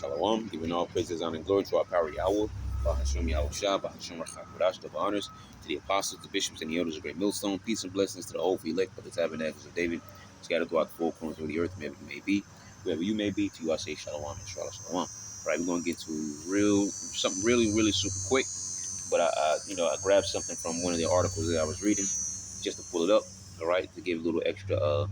Shalom, giving all praises, honor, and glory to our power Yahweh, Bahashim Yahushua, Bahashim Rachakurash, the honors to the apostles, the bishops, and the elders of Great Millstone. Peace and blessings to the whole elect of the tabernacles of David, scattered throughout the four corners of the earth, wherever you may be. Wherever you may be, to you I say Shalom and Shalom. All right, we're going to get to something really super quick. But I grabbed something from one of the articles that I was reading just to pull it up, all right, to give a little extra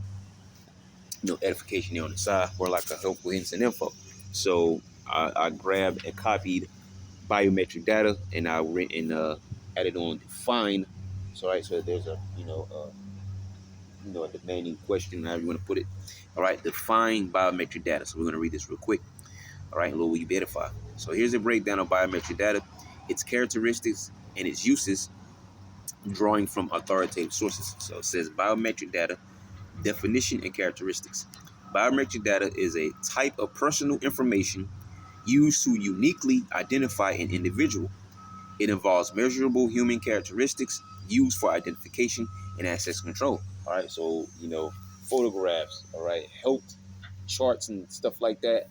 edification there on the side, or like a helpful hints and info. So I grabbed and copied biometric data, and I went and added on define. So so there's a demanding question, however you want to put it. All right, define biometric data. So we're going to read this real quick. All right, Lord, will you edify? So here's a breakdown of biometric data, its characteristics and its uses, drawing from authoritative sources. So it says biometric data, definition and characteristics. Biometric data is a type of personal information used to uniquely identify an individual. It involves measurable human characteristics used for identification and access control. All right, so photographs, all right, health charts and stuff like that.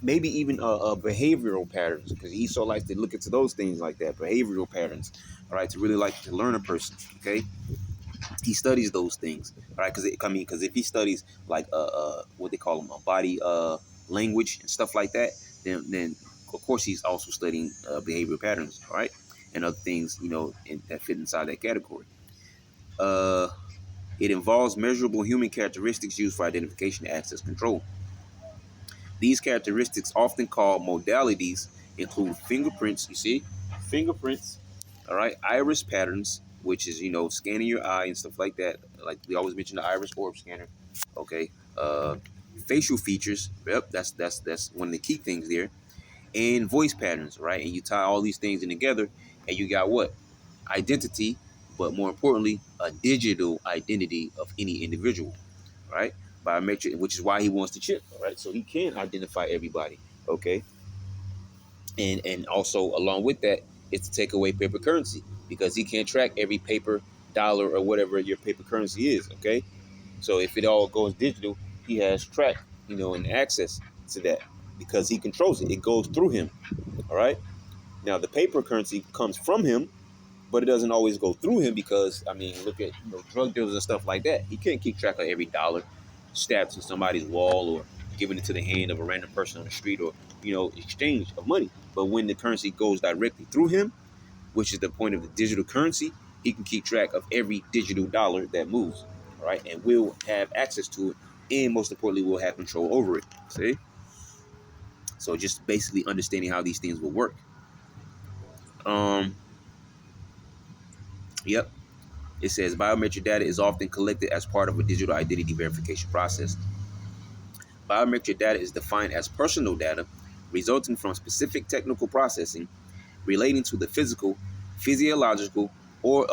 Maybe even behavioral patterns, because he so likes to look into those things like that, behavioral patterns. All right, to really like to learn a person. Okay, he studies those things, right? Because if he studies like what they call them, a body language and stuff like that, then of course he's also studying behavioral patterns, right, and other things that fit inside that category. It involves measurable human characteristics used for identification and access control. These characteristics, often called modalities, include fingerprints. You see, fingerprints. All right, iris patterns, which is scanning your eye and stuff like that. Like we always mention the iris orb scanner. Okay, facial features. Yep, that's one of the key things there. And voice patterns, right? And you tie all these things in together, and you got what? Identity, but more importantly, a digital identity of any individual, right? Biometric, which is why he wants the chip, right? So he can identify everybody, okay? And also along with that is to take away paper currency, because he can't track every paper dollar or whatever your paper currency is, okay? So if it all goes digital, he has track, and access to that, because he controls it. It goes through him, all right? Now the paper currency comes from him, but it doesn't always go through him, because look at drug dealers and stuff like that. He can't keep track of every dollar stabbed to somebody's wall, or given it to the hand of a random person on the street, or exchange of money. But when the currency goes directly through him, which is the point of the digital currency, he can keep track of every digital dollar that moves, all right, and will have access to it, and most importantly, will have control over it. See? So just basically understanding how these things will work. Yep. It says biometric data is often collected as part of a digital identity verification process. Biometric data is defined as personal data resulting from specific technical processing relating to the physical, physiological, or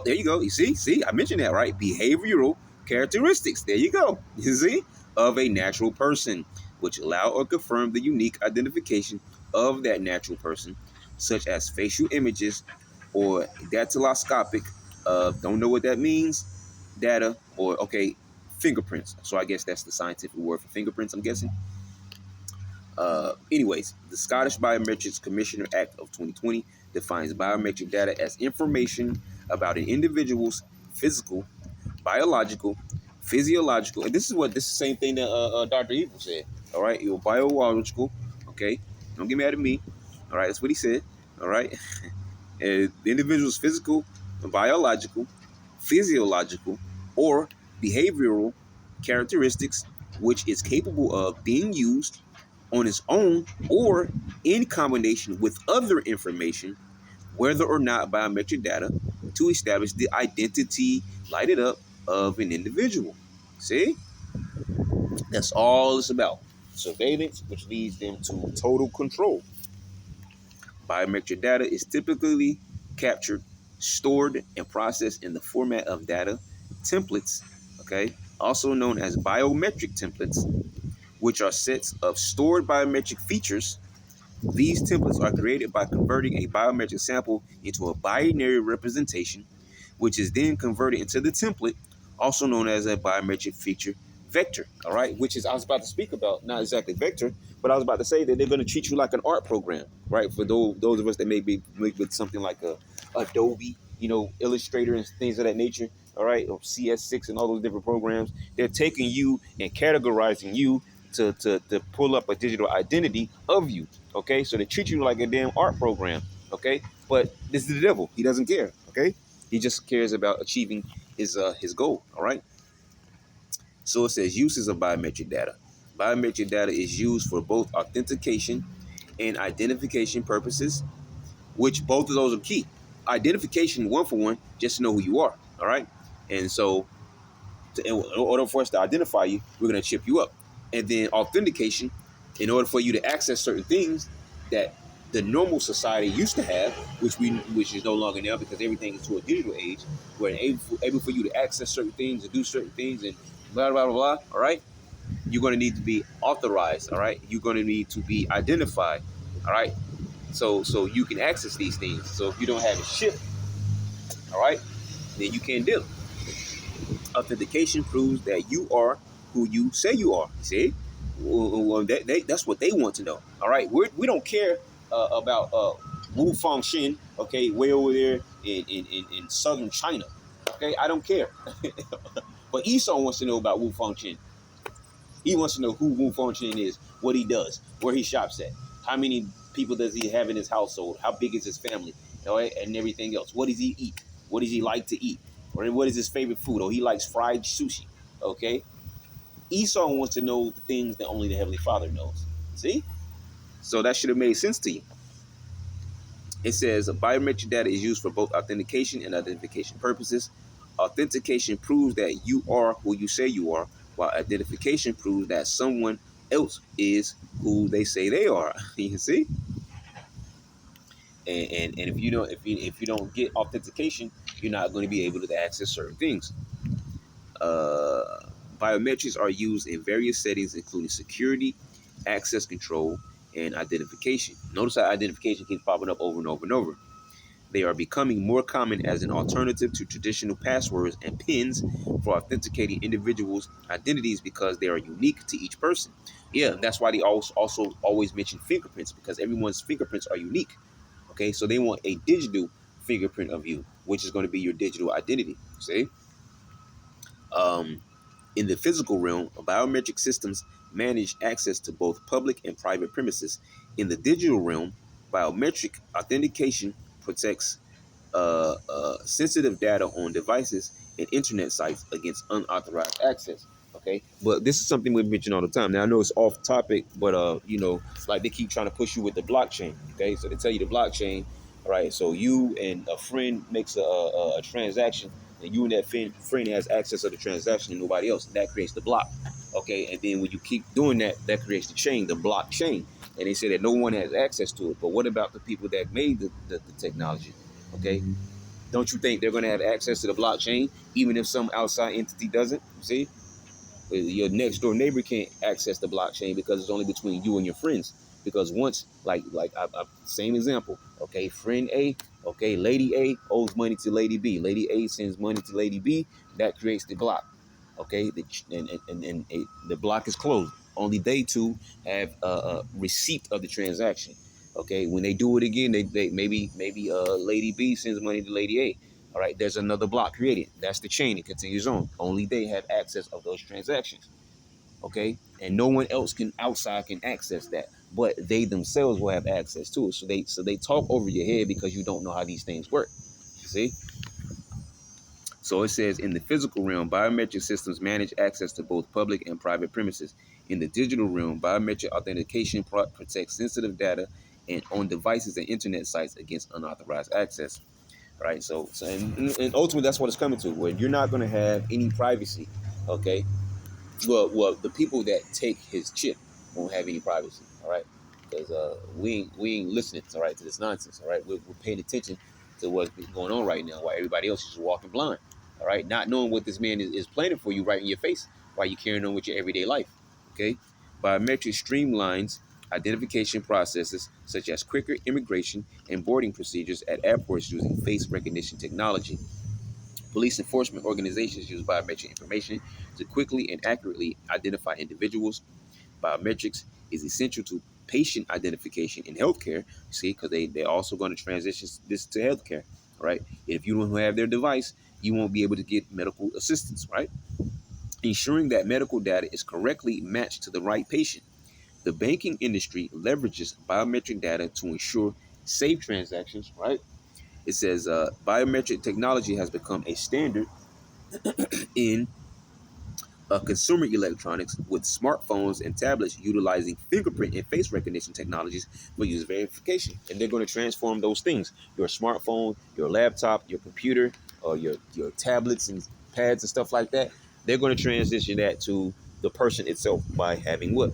there you go. You see, I mentioned that, right? Behavioral characteristics. There you go. You see, of a natural person, which allow or confirm the unique identification of that natural person, such as facial images or dactyloscopic. Don't know what that means. Data or fingerprints. So I guess that's the scientific word for fingerprints, I'm guessing. Anyways, the Scottish Biometrics Commissioner Act of 2020 defines biometric data as information about an individual's physical, biological, physiological, and this is the same thing that Dr. Evil said. All right, your biological. Okay, don't get mad at me. All right, that's what he said. All right, and the individual's physical, biological, physiological, or behavioral characteristics, which is capable of being used on its own or in combination with other information, whether or not biometric data, to establish the identity, light it up, of an individual. See? That's all it's about. Surveillance, which leads them to total control. Biometric data is typically captured, stored, and processed in the format of data templates, okay, also known as biometric templates, which are sets of stored biometric features. These templates are created by converting a biometric sample into a binary representation, which is then converted into the template, also known as a biometric feature vector, all right, which is I was about to speak about, not exactly vector, but I was about to say that they're going to treat you like an art program, right? For those of us that may be with something like a Adobe, Illustrator and things of that nature, all right, or CS6 and all those different programs, they're taking you and categorizing you to pull up a digital identity of you, okay? So they treat you like a damn art program, okay? But this is the devil. He doesn't care, okay? He just cares about achieving his goal, all right? So it says uses of biometric data. Biometric data is used for both authentication and identification purposes, which both of those are key. Identification, one for one, just to know who you are. All right. And so, in order for us to identify you, we're going to chip you up. And then authentication, in order for you to access certain things that the normal society used to have, which is no longer now because everything is to a digital age, where able for you to access certain things and do certain things and blah blah blah blah. All right, you're going to need to be authorized. All right, you're going to need to be identified. All right, so you can access these things. So if you don't have a chip, all right, then you can't do it. Authentication proves that you are who you say you are. See, well, that's what they want to know. All right, we don't care about Wu Fangxin, okay, way over there in southern China. Okay, I don't care. But Esau wants to know about Wu Fangxin. He wants to know who Wu Fangxin is, what he does, where he shops at, how many people does he have in his household, how big is his family, all right, and everything else. What does he eat? What does he like to eat? Or what is his favorite food? Oh, he likes fried sushi. Okay. Esau wants to know the things that only the Heavenly Father knows. See? So that should have made sense to you. It says biometric data is used for both authentication and identification purposes. Authentication proves that you are who you say you are, while identification proves that someone else is who they say they are. You see? And if you don't get authentication, you're not going to be able to access certain things. Biometrics are used in various settings, including security, access control, and identification. Notice how identification keeps popping up over and over and over. They are becoming more common as an alternative to traditional passwords and PINs for authenticating individuals' identities because they are unique to each person. Yeah, that's why they also always mention fingerprints, because everyone's fingerprints are unique. Okay, so they want a digital fingerprint of you, which is going to be your digital identity. See? Um, In the physical realm, biometric systems manage access to both public and private premises. In the digital realm, biometric authentication protects sensitive data on devices and internet sites against unauthorized access. Okay, but this is something we mention all the time. Now I know it's off topic, but like they keep trying to push you with the blockchain. Okay, so they tell you the blockchain. All right, so you and a friend makes a transaction, and you and that friend has access to the transaction and nobody else. And that creates the block. Okay, and then when you keep doing that, that creates the chain, the blockchain. And they say that no one has access to it. But what about the people that made the technology? Okay, don't you think they're going to have access to the blockchain, even if some outside entity doesn't? You see, your next door neighbor can't access the blockchain because it's only between you and your friends. Because once, same example, okay, friend A, okay, Lady A owes money to Lady B. Lady A sends money to Lady B. That creates the block. Okay, the block is closed. Only they two have a receipt of the transaction. Okay, when they do it again, they maybe Lady B sends money to Lady A. All right, there's another block created. That's the chain. It continues on. Only they have access of those transactions. Okay, and no one else outside can access that, but they themselves will have access to it. So they talk over your head because you don't know how these things work. You see. So it says in the physical realm, biometric systems manage access to both public and private premises. In the digital realm, biometric authentication protects sensitive data and on devices and internet sites against unauthorized access. Right. And ultimately, that's what it's coming to, where you're not going to have any privacy. Okay. Well, the people that take his chip won't have any privacy. All right. Because we ain't listening. All right, to this nonsense. All right. We're paying attention to what's going on right now, while everybody else is just walking blind. All right, not knowing what this man is planning for you right in your face while you're carrying on with your everyday life. Okay, biometric streamlines identification processes such as quicker immigration and boarding procedures at airports using face recognition technology. Police enforcement organizations use biometric information to quickly and accurately identify individuals. Biometrics is essential to patient identification in healthcare. See, because they're also going to transition this to healthcare, right? If you don't have their device, you won't be able to get medical assistance, right? Ensuring that medical data is correctly matched to the right patient. The banking industry leverages biometric data to ensure safe transactions, right? It says biometric technology has become a standard in consumer electronics, with smartphones and tablets utilizing fingerprint and face recognition technologies for user verification. And they're going to transform those things: your smartphone, your laptop, your computer, or your tablets and pads and stuff like that. They're going to transition that to the person itself by having what?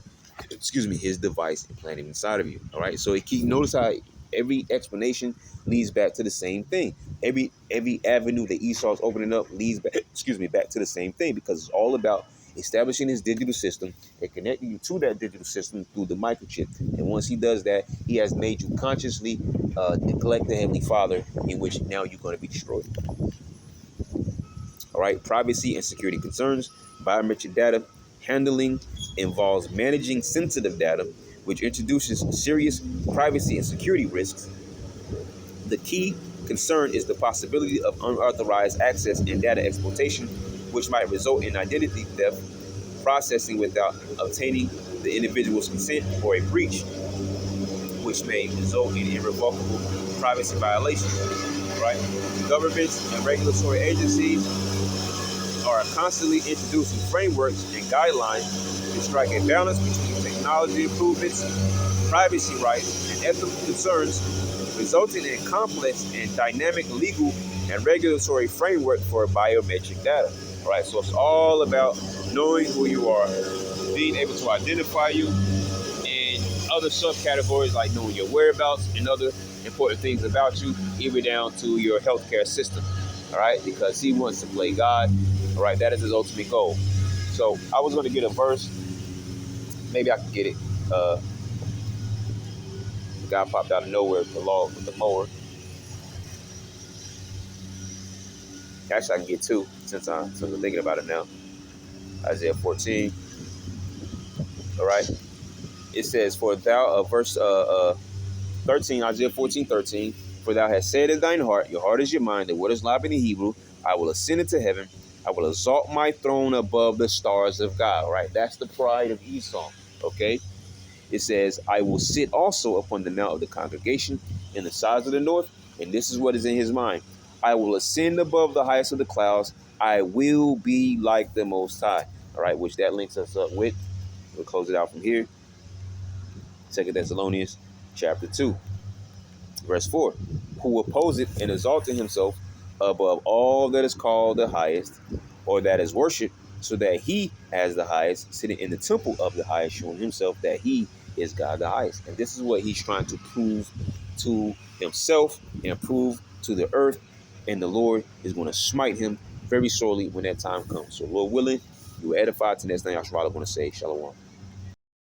Excuse me, his device implanted inside of you. All right. So it keep notice how every explanation leads back to the same thing. Every avenue that Esau is opening up leads back, excuse me, back to the same thing, because it's all about establishing his digital system and connecting you to that digital system through the microchip. And once he does that, he has made you consciously neglect the Heavenly Father, in which now you're going to be destroyed. All right, privacy and security concerns. Biometric data handling involves managing sensitive data, which introduces serious privacy and security risks. The key concern is the possibility of unauthorized access and data exploitation, which might result in identity theft, processing without obtaining the individual's consent, or a breach, which may result in irrevocable privacy violations. Right? Governments and regulatory agencies are constantly introducing frameworks and guidelines to strike a balance between technology improvements, privacy rights, and ethical concerns, resulting in complex and dynamic legal and regulatory framework for biometric data. All right, so it's all about knowing who you are, being able to identify you, and other subcategories like knowing your whereabouts and other important things about you, even down to your healthcare system. All right, because he wants to play God. All right, that is his ultimate goal. So I was going to get a verse. Maybe I can get it. The guy popped out of nowhere with the log with the mower. Actually, I can get two since I'm thinking about it now. Isaiah 14. All right. It says, "For thou," verse 13, Isaiah 14:13. "For thou hast said in thine heart, your heart is your mind, and what is life in the Hebrew? I will ascend into heaven. I will exalt my throne above the stars of God." All right. That's the pride of Esau. Okay. It says, "I will sit also upon the mount of the congregation in the sides of the north." And this is what is in his mind: "I will ascend above the heights of the clouds. I will be like the Most High." All right, which that links us up with. We'll close it out from here. 2 Thessalonians chapter 2, verse 4. "Who opposeth and exalteth himself above all that is called the highest, or that is worshipped, so that he as the highest, sitting in the temple of the highest, showing himself that he is God the highest." And this is what he's trying to prove to himself and prove to the earth. And the Lord is going to smite him very sorely when that time comes. So Lord willing, you will edify to next thing. Yahshua, I want to say shalom.